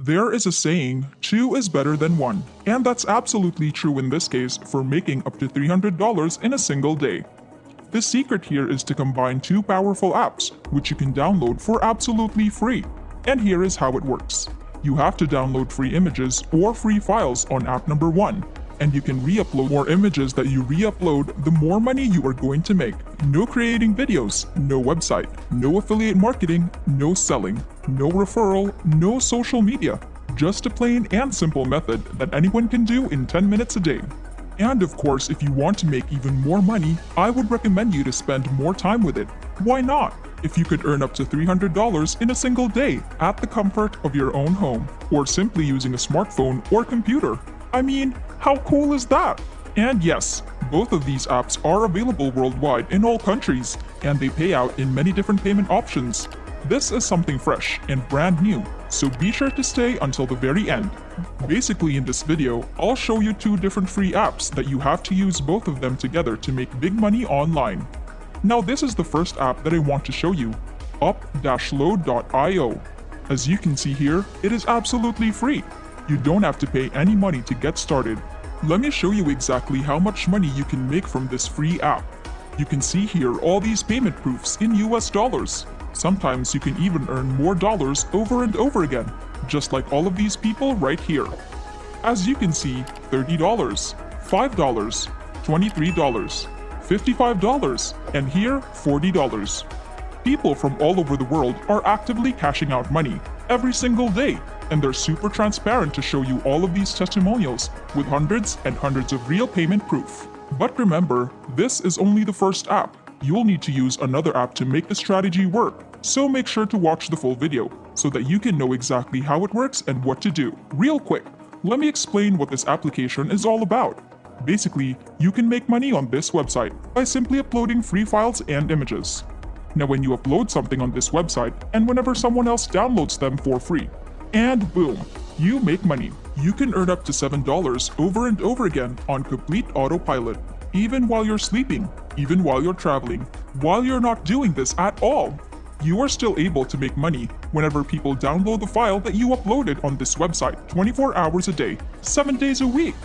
There is a saying, 2 is better than 1, and that's absolutely true in this case for making up to $300 in a single day. The secret here is to combine two powerful apps, which you can download for absolutely free. And here is how it works. You have to download free images or free files on app number 1, and you can re-upload more images that you re-upload, the more money you are going to make. No creating videos, no website, no affiliate marketing, no selling, no referral, no social media. Just a plain and simple method that anyone can do in 10 minutes a day. And of course, if you want to make even more money, I would recommend you to spend more time with it. Why not? If you could earn up to $300 in a single day at the comfort of your own home, or simply using a smartphone or computer. I mean, how cool is that? And yes, both of these apps are available worldwide in all countries, and they pay out in many different payment options. This is something fresh and brand new, so be sure to stay until the very end. Basically in this video, I'll show you two different free apps that you have to use both of them together to make big money online. Now this is the first app that I want to show you, up-load.io. As you can see here, it is absolutely free. You don't have to pay any money to get started. Let me show you exactly how much money you can make from this free app. You can see here all these payment proofs in US dollars. Sometimes you can even earn more dollars over and over again, just like all of these people right here. As you can see, $30, $5, $23, $55, and here $40. People from all over the world are actively cashing out money every single day, and they're super transparent to show you all of these testimonials with hundreds and hundreds of real payment proof. But remember, this is only the first app. You'll need to use another app to make the strategy work, so make sure to watch the full video so that you can know exactly how it works and what to do. Real quick, let me explain what this application is all about. Basically, you can make money on this website by simply uploading free files and images. Now when you upload something on this website and whenever someone else downloads them for free, and boom, you make money. You can earn up to $7 over and over again on complete autopilot, even while you're sleeping, even while you're traveling, while you're not doing this at all. You are still able to make money whenever people download the file that you uploaded on this website 24 hours a day, 7 days a week.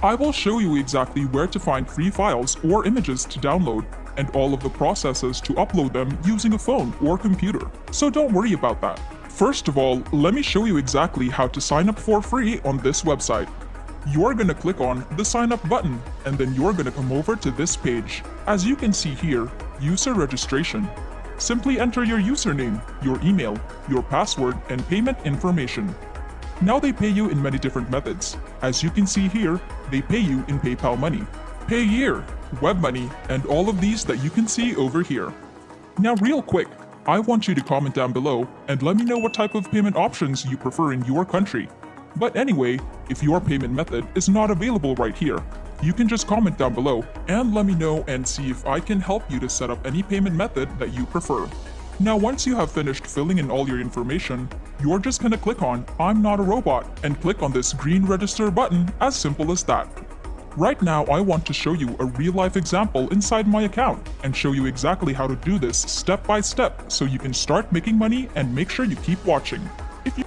I will show you exactly where to find free files or images to download and all of the processes to upload them using a phone or computer. So don't worry about that. First of all, let me show you exactly how to sign up for free on this website. You're gonna click on the sign up button and then you're gonna come over to this page. As you can see here, user registration. Simply enter your username, your email, your password, and payment information. Now they pay you in many different methods. As you can see here, they pay you in PayPal money, Payeer, web money, and all of these that you can see over here. Now real quick, I want you to comment down below and let me know what type of payment options you prefer in your country. But anyway, if your payment method is not available right here, you can just comment down below and let me know and see if I can help you to set up any payment method that you prefer. Now once you have finished filling in all your information, you're just gonna click on I'm not a robot and click on this green register button, as simple as that. Right now I want to show you a real life example inside my account and show you exactly how to do this step by step so you can start making money and make sure you keep watching.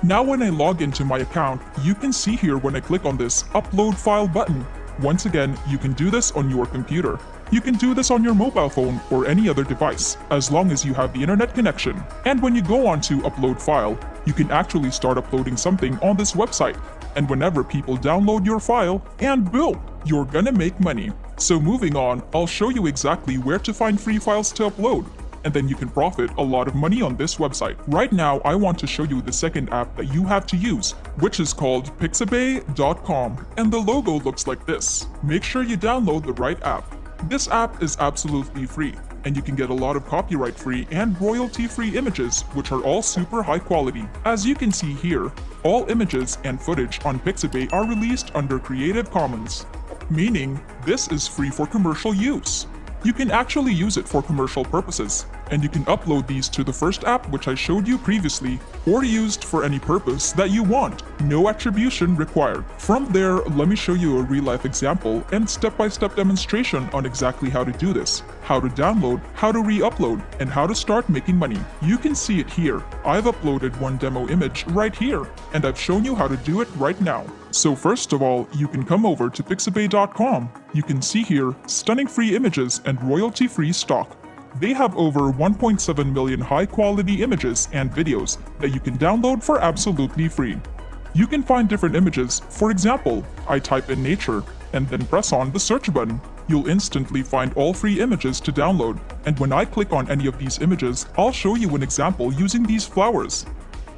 Now when I log into my account, you can see here when I click on this upload file button. Once again, you can do this on your computer. You can do this on your mobile phone or any other device, as long as you have the internet connection. And when you go on to upload file, you can actually start uploading something on this website. And whenever people download your file, and boom, you're gonna make money. So moving on, I'll show you exactly where to find free files to upload. And then you can profit a lot of money on this website. Right now, I want to show you the second app that you have to use, which is called pixabay.com, and the logo looks like this. Make sure you download the right app. This app is absolutely free, and you can get a lot of copyright-free and royalty-free images, which are all super high quality. As you can see here, all images and footage on Pixabay are released under Creative Commons, meaning this is free for commercial use. You can actually use it for commercial purposes, and you can upload these to the first app which I showed you previously, or used for any purpose that you want. No attribution required. From there, let me show you a real-life example and step-by-step demonstration on exactly how to do this, how to download, how to re-upload, and how to start making money. You can see it here. I've uploaded one demo image right here, and I've shown you how to do it right now. So first of all, you can come over to pixabay.com. You can see here stunning free images and royalty-free stock. They have over 1.7 million high-quality images and videos that you can download for absolutely free. You can find different images. For example, I type in nature and then press on the search button. You'll instantly find all free images to download, and when I click on any of these images, I'll show you an example using these flowers.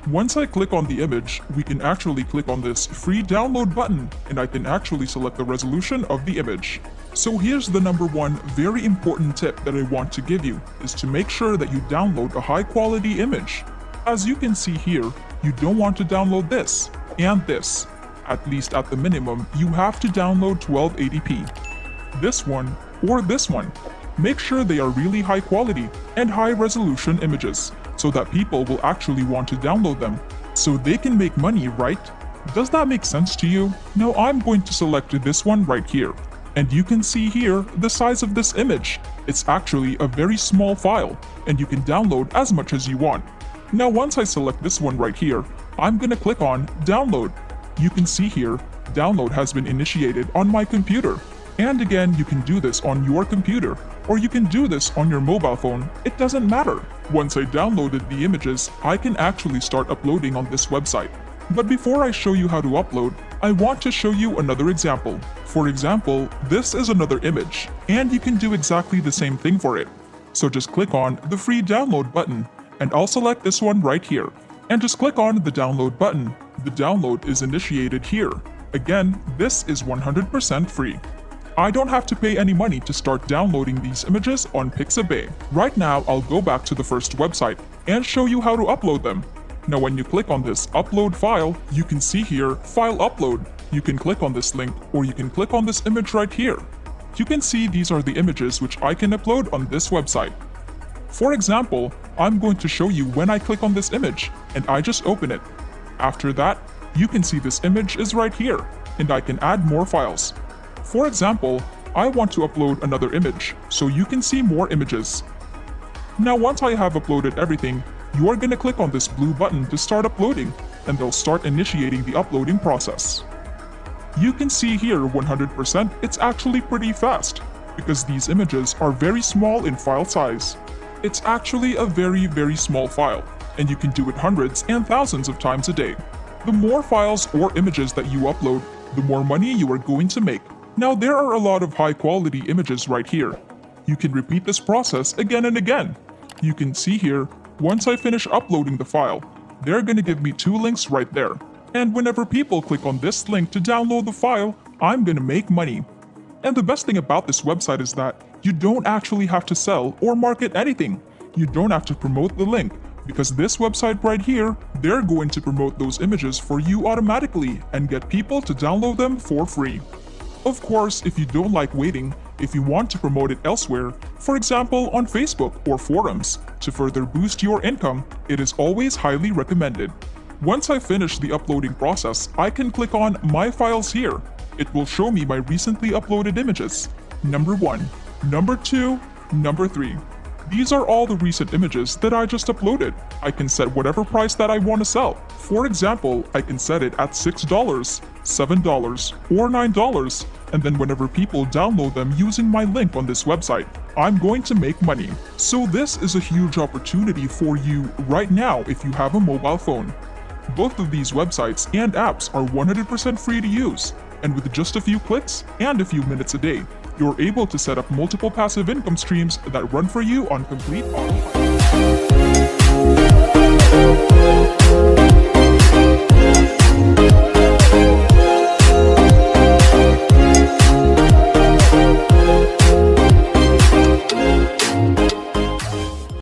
Once I click on the image, we can actually click on this free download button, and I can actually select the resolution of the image. So here's the number one very important tip that I want to give you, is to make sure that you download a high quality image. As you can see here, you don't want to download this and this. At least at the minimum, you have to download 1280p. This one or this one. Make sure they are really high quality and high resolution images, so that people will actually want to download them, so they can make money, right? Does that make sense to you? Now I'm going to select this one right here. And you can see here the size of this image. It's actually a very small file, and you can download as much as you want. Now once I select this one right here, I'm gonna click on download. You can see here, download has been initiated on my computer. And again, you can do this on your computer, or you can do this on your mobile phone. It doesn't matter. Once I downloaded the images, I can actually start uploading on this website. But before I show you how to upload, I want to show you another example. For example, this is another image, and you can do exactly the same thing for it. So just click on the free download button, and I'll select this one right here, and just click on the download button. The download is initiated here. Again, this is 100% free. I don't have to pay any money to start downloading these images on Pixabay. Right now, I'll go back to the first website and show you how to upload them. Now when you click on this upload file, you can see here file upload. You can click on this link, or you can click on this image right here. You can see these are the images which I can upload on this website. For example, I'm going to show you when I click on this image and I just open it. After that, you can see this image is right here, and I can add more files. For example, I want to upload another image, so you can see more images. Now once I have uploaded everything, you are going to click on this blue button to start uploading, and they'll start initiating the uploading process. You can see here 100%, it's actually pretty fast, because these images are very small in file size. It's actually a very small file, and you can do it hundreds and thousands of times a day. The more files or images that you upload, the more money you are going to make. Now there are a lot of high quality images right here. You can repeat this process again and again. You can see here, once I finish uploading the file, they're going to give me 2 links right there. And whenever people click on this link to download the file, I'm going to make money. And the best thing about this website is that you don't actually have to sell or market anything. You don't have to promote the link, because this website right here, they're going to promote those images for you automatically and get people to download them for free. Of course, if you don't like waiting, if you want to promote it elsewhere, for example on Facebook or forums, to further boost your income, it is always highly recommended. Once I finish the uploading process, I can click on My Files here. It will show me my recently uploaded images. Number 1, Number 2, Number 3. These are all the recent images that I just uploaded. I can set whatever price that I want to sell. For example, I can set it at $6, $7, or $9, and then whenever people download them using my link on this website, I'm going to make money. So this is a huge opportunity for you right now if you have a mobile phone. Both of these websites and apps are 100% free to use, and with just a few clicks and a few minutes a day, you're able to set up multiple passive income streams that run for you on complete autopilot.